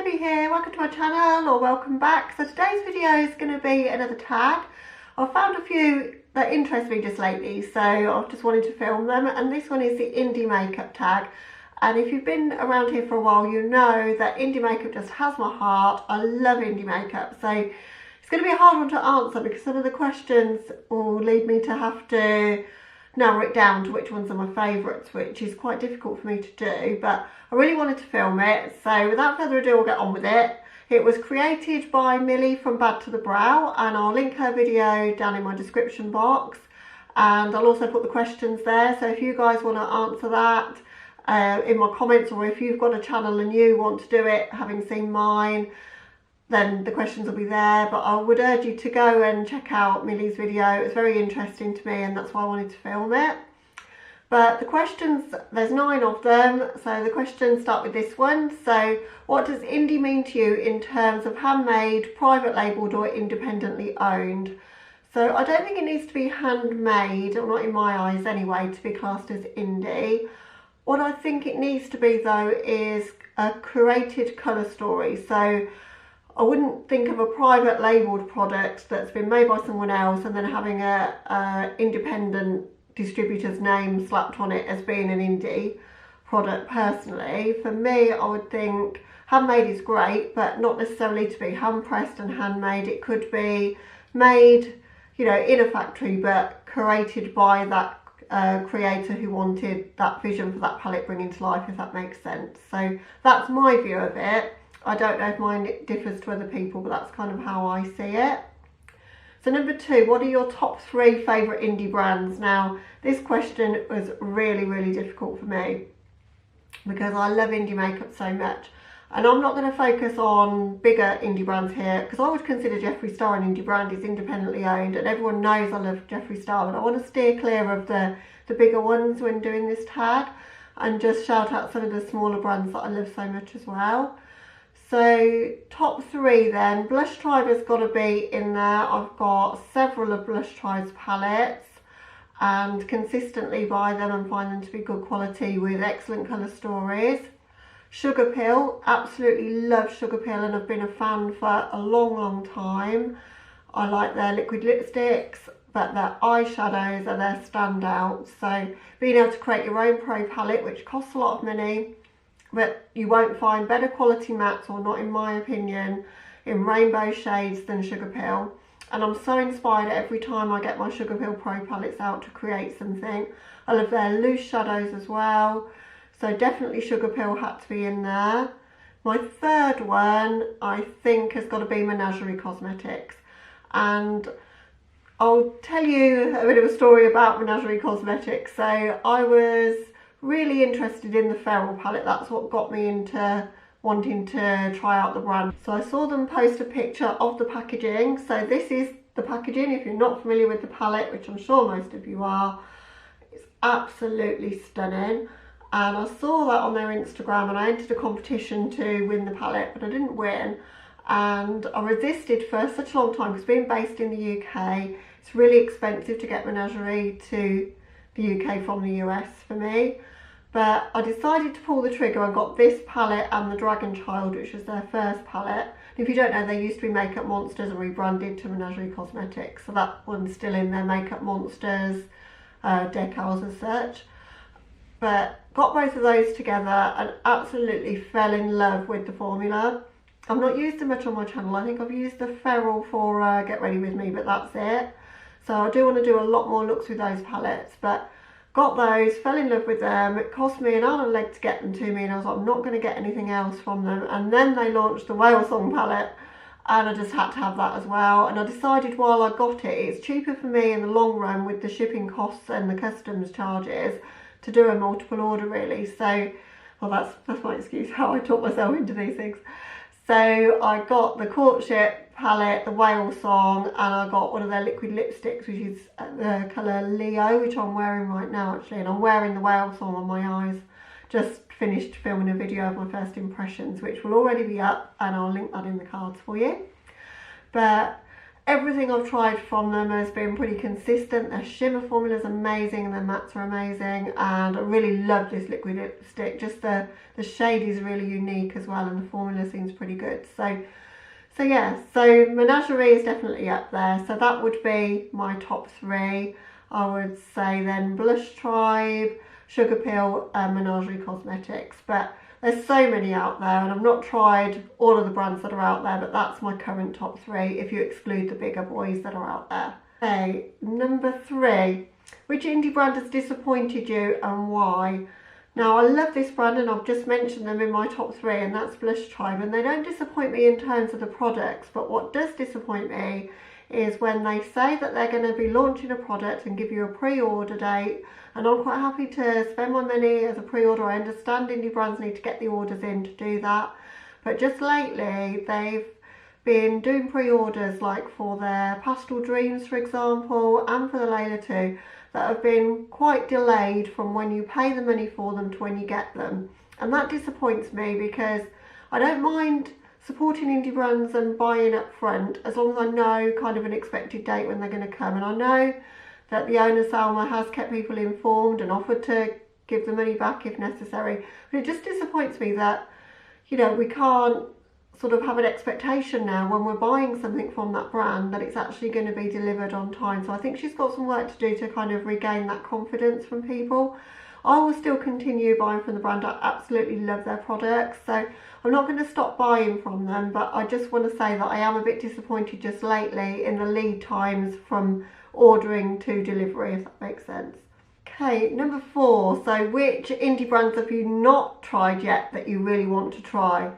Debbie here, welcome to my channel or welcome back. So today's video is going to be another tag. I've found a few that interest me just lately, so I've just wanted to film them, and this one is the indie makeup tag. And if you've been around here for a while, you know that indie makeup just has my heart. I love indie makeup, so it's going to be a hard one to answer because some of the questions will lead me to have to narrow it down to which ones are my favourites, which is quite difficult for me to do, but I really wanted to film it. So without further ado, we'll get on with it. It was created by Milly from Badtothebrow, and I'll link her video down in my description box, and I'll also put the questions there. So if you guys want to answer that in my comments, or if you've got a channel and you want to do it having seen mine, then the questions will be there. But I would urge you to go and check out Milly's video. It's very interesting to me, and that's why I wanted to film it. But the questions, there's 9 of them, so the questions start with this one. So what does indie mean to you in terms of handmade, private labelled or independently owned? So I don't think it needs to be handmade, or not in my eyes anyway, to be classed as indie. What I think it needs to be though is a curated colour story. So I wouldn't think of a private labelled product that's been made by someone else and then having a independent distributor's name slapped on it as being an indie product. Personally, for me, I would think handmade is great, but not necessarily to be hand pressed and handmade. It could be made, you know, in a factory, but created by that creator who wanted that vision for that palette bringing to life, if that makes sense. So that's my view of it. I don't know if mine differs to other people, but that's kind of how I see it. So number 2, what are your top 3 favourite indie brands? Now, this question was really difficult for me because I love indie makeup so much. And I'm not going to focus on bigger indie brands here, because I would consider Jeffree Star an indie brand. It's independently owned, and everyone knows I love Jeffree Star, but I want to steer clear of the bigger ones when doing this tag, and just shout out some of the smaller brands that I love so much as well. So top 3 then, Blush Tribe has got to be in there. I've got several of Blush Tribe's palettes and consistently buy them and find them to be good quality with excellent colour stories. Sugarpill, absolutely love Sugarpill, and I've been a fan for a long time. I like their liquid lipsticks, but their eyeshadows are their standouts. So being able to create your own pro palette, which costs a lot of money, but you won't find better quality mattes, or not in my opinion, in rainbow shades than Sugarpill. And I'm so inspired every time I get my Sugarpill Pro palettes out to create something. I love their loose shadows as well. So definitely Sugarpill had to be in there. My 3rd one, I think, has got to be Menagerie Cosmetics. And I'll tell you a bit of a story about Menagerie Cosmetics. So I was really interested in the Feral palette. That's what got me into wanting to try out the brand. So I saw them post a picture of the packaging. So this is the packaging if you're not familiar with the palette, which I'm sure most of you are. It's absolutely stunning, and I saw that on their Instagram, and I entered a competition to win the palette, but I didn't win, and I resisted for such a long time because being based in the UK, it's really expensive to get Menagerie to the UK from the US for me. But I decided to pull the trigger and got this palette and the Dragon Child, which was their first palette. And if you don't know, they used to be Makeup Monsters and rebranded to Menagerie Cosmetics. So that one's still in their Makeup Monsters decals as such. But got both of those together and absolutely fell in love with the formula. I've not used them much on my channel. I think I've used the Feral for Get Ready With Me, but that's it. So I do want to do a lot more looks with those palettes, but got those, fell in love with them. It cost me an arm and a leg to get them to me, and I was like, I'm not going to get anything else from them. And then they launched the Whale Song palette, and I just had to have that as well. And I decided while I got it, it's cheaper for me in the long run with the shipping costs and the customs charges to do a multiple order, really. So, well, that's my excuse, how I talk myself into these things. So I got the Courtship palette, the Whale Song, and I got one of their liquid lipsticks, which is the colour Leo, which I'm wearing right now actually, and I'm wearing the Whale Song on my eyes. Just finished filming a video of my first impressions, which will already be up, and I'll link that in the cards for you. But Everything I've tried from them has been pretty consistent. Their shimmer formula is amazing and their mattes are amazing, and I really love this liquid lipstick. Just the shade is really unique as well, and the formula seems pretty good. So yeah, so Menagerie is definitely up there. So that would be my top 3. I would say then Blush Tribe, Sugar Pill and Menagerie Cosmetics. But there's so many out there, and I've not tried all of the brands that are out there, but that's my current top 3 if you exclude the bigger boys that are out there. Okay, number 3. Which indie brand has disappointed you and why? Now, I love this brand and I've just mentioned them in my top 3, and that's Blush Tribe, and they don't disappoint me in terms of the products, but what does disappoint me is when they say that they're going to be launching a product and give you a pre-order date, and I'm quite happy to spend my money as a pre-order. I understand indie brands need to get the orders in to do that, but just lately they've been doing pre-orders like for their Pastel Dreams, for example, and for the Layla 2, that have been quite delayed from when you pay the money for them to when you get them, and that disappoints me because I don't mind supporting indie brands and buying up front as long as I know kind of an expected date when they're going to come, and I know that the owner Salma has kept people informed and offered to give the money back if necessary. But it just disappoints me that, you know, we can't sort of have an expectation now when we're buying something from that brand that it's actually going to be delivered on time. So I think she's got some work to do to kind of regain that confidence from people. I will still continue buying from the brand. I absolutely love their products, so I'm not going to stop buying from them, but I just want to say that I am a bit disappointed just lately in the lead times from ordering to delivery, if that makes sense. Okay, number 4. So which indie brands have you not tried yet that you really want to try?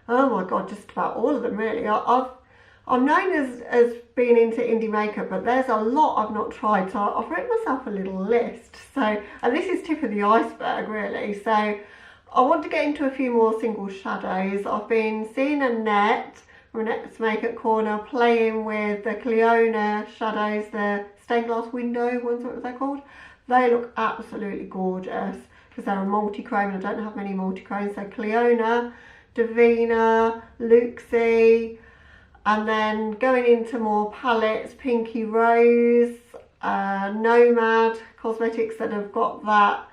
Oh my god, just about all of them really. I'm known as being into indie makeup, but there's a lot I've not tried, so I've written myself a little list. So, and this is tip of the iceberg really. So I want to get into a few more single shadows. I've been seeing Annette from Annette's Makeup Corner playing with the Cleona shadows, the stained glass window ones, what they're called. They look absolutely gorgeous because they're a multi-chrome and I don't have many multi-chromes. So Cleona, Davina, Luxie, and then going into more palettes, Pinky Rose, Nomad Cosmetics that have got that,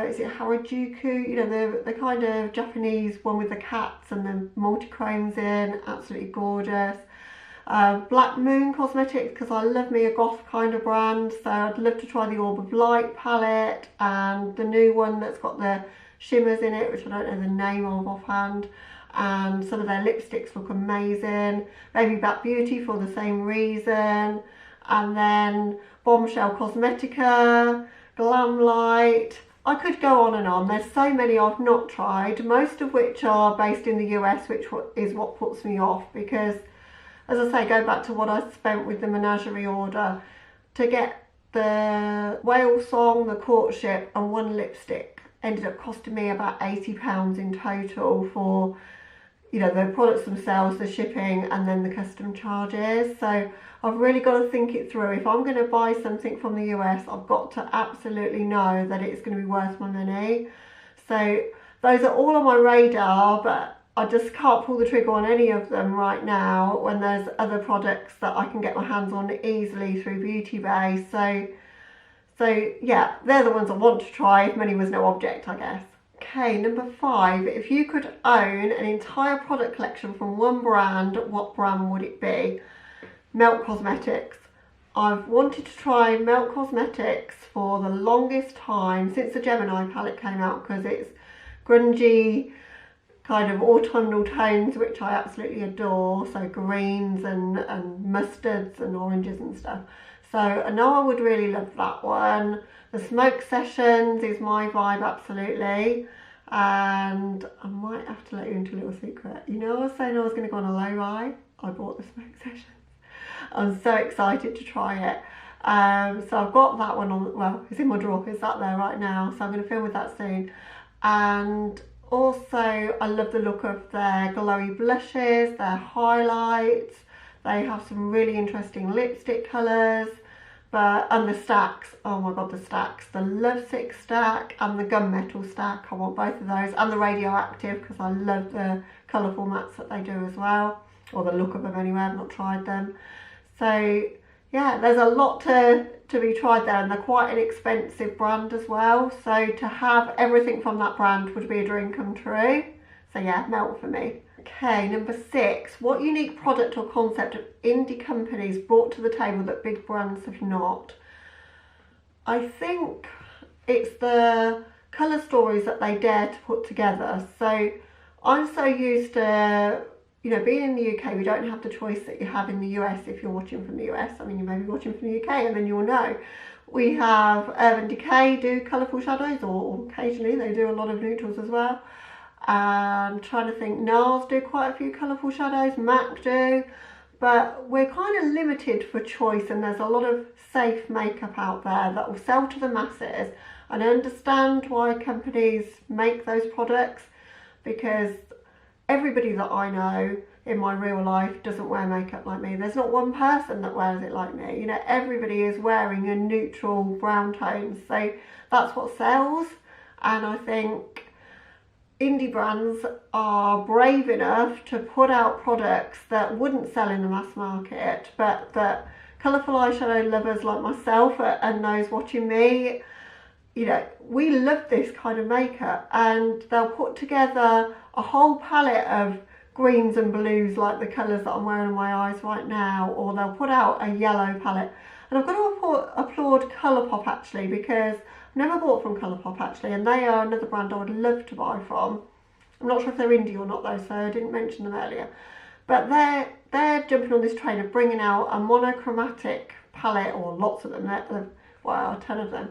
is it Harajuku? You know, the kind of Japanese one with the cats and the multi-chromes in, absolutely gorgeous. Black Moon Cosmetics, because I love me a goth kind of brand, so I'd love to try the Orb of Light palette and the new one that's got the shimmers in it, which I don't know the name of offhand, and some of their lipsticks look amazing. Baby Back Beauty for the same reason, and then Bombshell Cosmetica, Glam Light. I could go on and on. There's so many I've not tried, most of which are based in the US, which is what puts me off, because as I say, go back to what I spent with the Menagerie order to get the Whale Song, the Courtship and one lipstick ended up costing me about £80 in total for, you know, the products themselves, the shipping and then the custom charges. So I've really got to think it through. If I'm going to buy something from the US, I've got to absolutely know that it's going to be worth my money. So those are all on my radar, but I just can't pull the trigger on any of them right now when there's other products that I can get my hands on easily through Beauty Bay. So yeah, they're the ones I want to try if money was no object, I guess. Okay, number 5. If you could own an entire product collection from one brand, what brand would it be? Melt Cosmetics. I've wanted to try Melt Cosmetics for the longest time, since the Gemini palette came out, because it's grungy, kind of autumnal tones, which I absolutely adore. So greens and mustards and oranges and stuff. So I know I would really love that one. The Smoke Sessions is my vibe, absolutely. And I might have to let you into a little secret. You know, I was saying I was going to go on a low buy. I bought the Smoke Sessions. I'm so excited to try it. So I've got that one on, well, it's in my drawer. It's up there right now. So I'm going to film with that soon. And also, I love the look of their glowy blushes, their highlights. They have some really interesting lipstick colours. And the stacks, oh my god, the stacks. The Lovesick stack and the Gunmetal stack. I want both of those. And the Radioactive, because I love the colourful mattes that they do as well. Or the look of them anyway, I've not tried them. So yeah, there's a lot to be tried there, and they're quite an expensive brand as well. So to have everything from that brand would be a dream come true. So yeah, Melt for me. Okay, number 6. What unique product or concept have indie companies brought to the table that big brands have not? I think it's the colour stories that they dare to put together. So I'm so used to, you know, being in the UK, we don't have the choice that you have in the US if you're watching from the US. I mean, you may be watching from the UK and then you'll know. We have Urban Decay do colourful shadows, or occasionally they do a lot of neutrals as well. I'm trying to think, NARS do quite a few colourful shadows, MAC do, but we're kind of limited for choice, and there's a lot of safe makeup out there that will sell to the masses. And I understand why companies make those products, because everybody that I know in my real life doesn't wear makeup like me. There's not one person that wears it like me. You know, everybody is wearing a neutral brown tone, so that's what sells. And I think indie brands are brave enough to put out products that wouldn't sell in the mass market, but that colourful eyeshadow lovers like myself and those watching me, you know, we love this kind of makeup, and they'll put together a whole palette of greens and blues like the colours that I'm wearing on my eyes right now, or they'll put out a yellow palette. And I've got to applaud Colourpop actually, because I've never bought from Colourpop actually, and they are another brand I would love to buy from. I'm not sure if they're indie or not though, so I didn't mention them earlier. But they're jumping on this train of bringing out a monochromatic palette, or lots of them, well, 10 of them.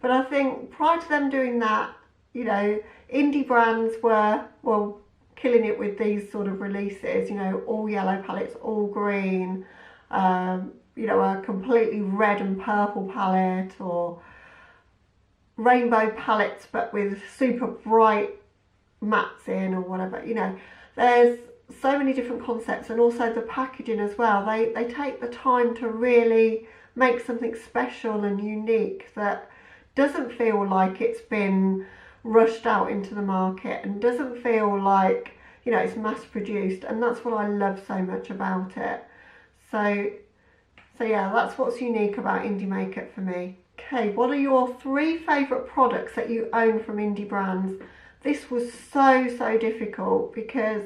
But I think prior to them doing that, you know, indie brands were, well, killing it with these sort of releases, you know, all yellow palettes, all green, you know, a completely red and purple palette, or rainbow palettes but with super bright mattes in, or whatever. You know, there's so many different concepts, and also the packaging as well. They take the time to really make something special and unique that doesn't feel like it's been rushed out into the market, and doesn't feel like, you know, it's mass produced. And that's what I love so much about it. So yeah, that's what's unique about indie makeup for me. Okay, what are your 3 favourite products that you own from indie brands? This was so difficult because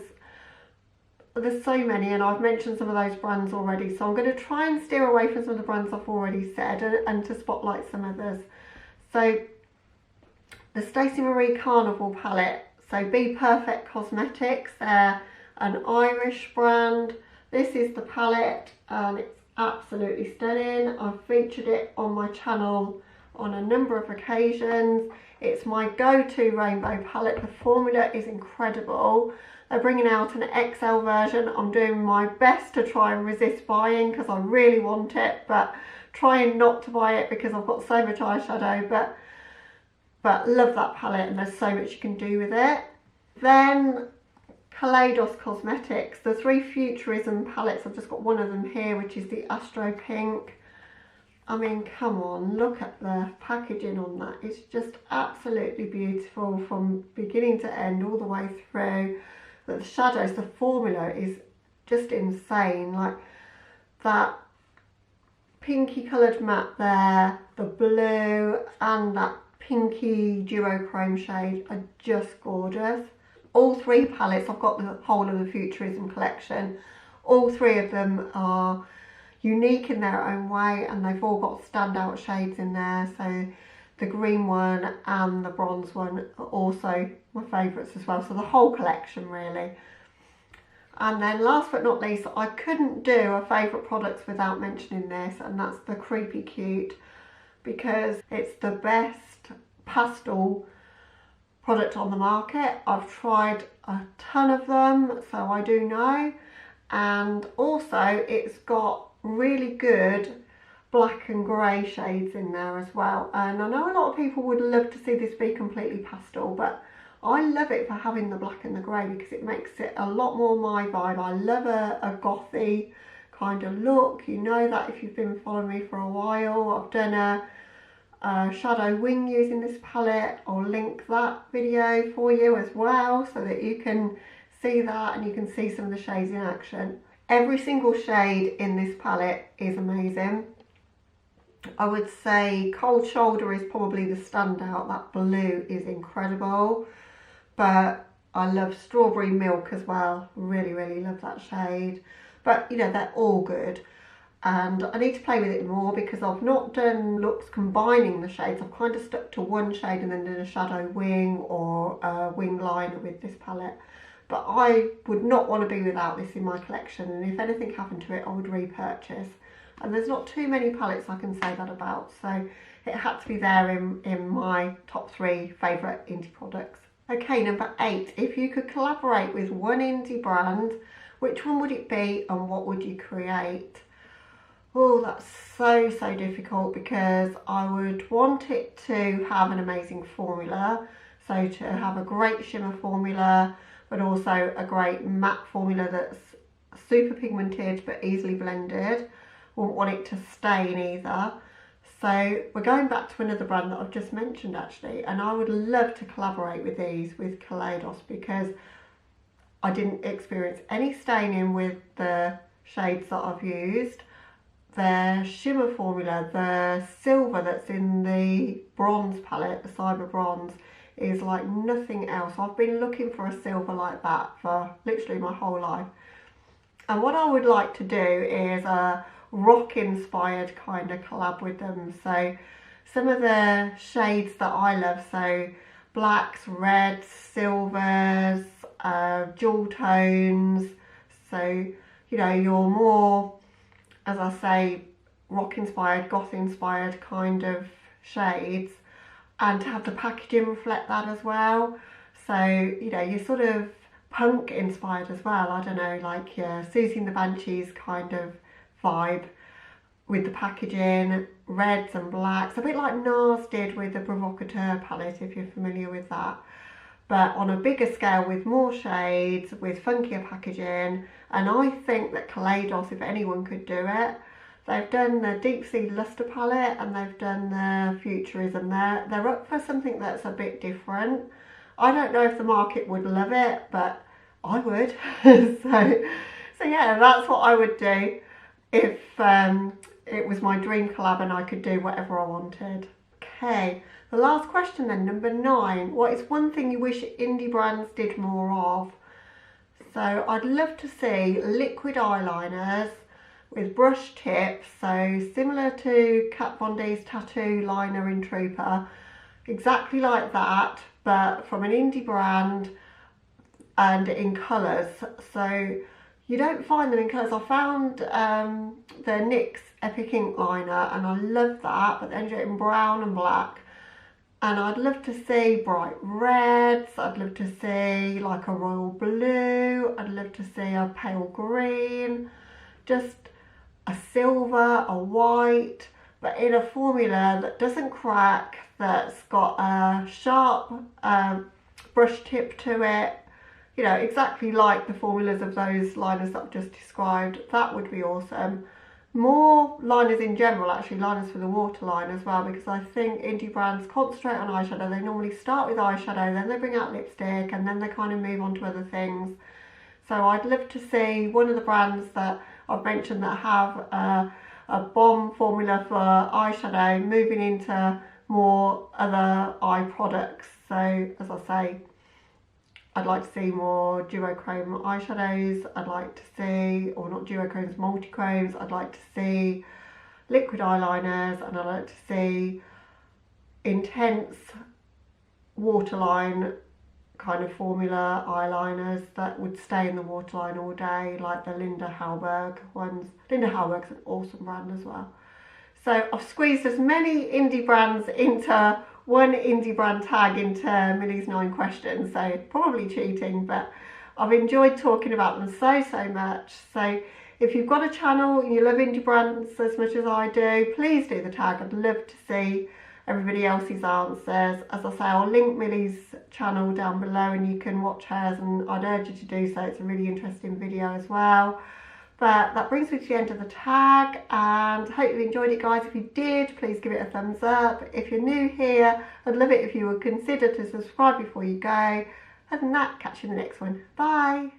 there's so many, and I've mentioned some of those brands already, so I'm going to try and steer away from some of the brands I've already said, and to spotlight some others. So the Stacey Marie Carnival palette, so Be Perfect Cosmetics, they're an Irish brand. This is the palette, and it's absolutely stunning. I've featured it on my channel on a number of occasions. It's my go-to rainbow palette. The formula is incredible. They're bringing out an XL version. I'm doing my best to try and resist buying because I really want it, but trying not to buy it because I've got so much eyeshadow, but love that palette, and there's so much you can do with it. Then Kaleidos Cosmetics, the 3 Futurism palettes. I've just got one of them here, which is the Astro Pink. I mean, come on, look at the packaging on that. It's just absolutely beautiful from beginning to end, all the way through. The shadows, the formula is just insane. Like that pinky coloured matte there, the blue, and that pinky duochrome shade are just gorgeous. All 3 palettes, I've got the whole of the Futurism collection. All 3 of them are unique in their own way, and they've all got standout shades in there. So the green one and the bronze one are also my favourites as well. So the whole collection really. And then last but not least, I couldn't do a favourite products without mentioning this, and that's the Creepy Cute, because it's the best pastel product on the market. I've tried a ton of them, so I do know. And also it's got really good black and grey shades in there as well. And I know a lot of people would love to see this be completely pastel, but I love it for having the black and the grey because it makes it a lot more my vibe. I love a gothy kind of look. You know that if you've been following me for a while. I've done a shadow wing using this palette. I'll link that video for you as well so that you can see that and you can see some of the shades in action. Every single shade in this palette is amazing. I would say Cold Shoulder is probably the standout. That blue is incredible. But I love Strawberry Milk as well. Really, really love that shade. But, you know, they're all good. And I need to play with it more because I've not done looks combining the shades. I've kind of stuck to one shade and then done a shadow wing or a wing liner with this palette. But I would not want to be without this in my collection, and if anything happened to it I would repurchase. And there's not too many palettes I can say that about, so it had to be there in my top 3 favourite indie products. Okay, number 8. If you could collaborate with one indie brand, which one would it be and what would you create? Oh, that's so difficult because I would want it to have an amazing formula. So to have a great shimmer formula, but also a great matte formula that's super pigmented but easily blended. Wouldn't want it to stain either. So we're going back to another brand that I've just mentioned actually, and I would love to collaborate with these, with Kaleidos, because I didn't experience any staining with the shades that I've used. Their shimmer formula, the silver that's in the bronze palette, the Cyber Bronze, is like nothing else. I've been looking for a silver like that for literally my whole life. And what I would like to do is a rock inspired kind of collab with them. So some of the shades that I love, so blacks, reds, silvers, jewel tones. So, you know, you're more, as I say, rock inspired, goth inspired kind of shades, and to have the packaging reflect that as well. So, you know, you're sort of punk inspired as well. I don't know, like your Susie and the Banshees kind of vibe with the packaging, reds and blacks, a bit like NARS did with the Provocateur palette, if you're familiar with that. But on a bigger scale with more shades, with funkier packaging. And I think that Kaleidos, if anyone could do it, they've done the Deep Sea Luster palette and they've done the Futurism. They're up for something that's a bit different. I don't know if the market would love it, but I would. so yeah, that's what I would do if it was my dream collab and I could do whatever I wanted. Okay, the last question then, number 9. What is one thing you wish indie brands did more of? So I'd love to see liquid eyeliners with brush tips, so similar to Kat Von D's tattoo liner in Trooper, exactly like that, but from an indie brand and in colours. So you don't find them in colours. I found the NYX Epic Ink liner and I love that, but then you get in brown and black. And I'd love to see bright reds, I'd love to see like a royal blue, I'd love to see a pale green, just a silver, a white, but in a formula that doesn't crack, that's got a sharp brush tip to it, you know, exactly like the formulas of those liners that I've just described. That would be awesome. More liners in general, actually, liners for the waterline as well, because I think indie brands concentrate on eyeshadow. They normally start with eyeshadow, then they bring out lipstick, and then they kind of move on to other things. So I'd love to see one of the brands that I've mentioned that have a bomb formula for eyeshadow moving into more other eye products. So as I say, I'd like to see more duochrome eyeshadows. I'd like to see, or not duochromes, multi-chromes. I'd like to see liquid eyeliners, and I'd like to see intense waterline kind of formula eyeliners that would stay in the waterline all day, like the Linda Hallberg ones. Linda Hallberg's an awesome brand as well. So I've squeezed as many indie brands into one indie brand tag into Milly's 9 questions, so probably cheating, but I've enjoyed talking about them so much. So if you've got a channel and you love indie brands as much as I do, please do the tag. I'd love to see everybody else's answers. As I say, I'll link Milly's channel down below and you can watch hers, and I'd urge you to do so. It's a really interesting video as well. But that brings me to the end of the tag, and I hope you enjoyed it, guys. If you did, please give it a thumbs up. If you're new here, I'd love it if you would consider to subscribe before you go. Other than that, catch you in the next one. Bye.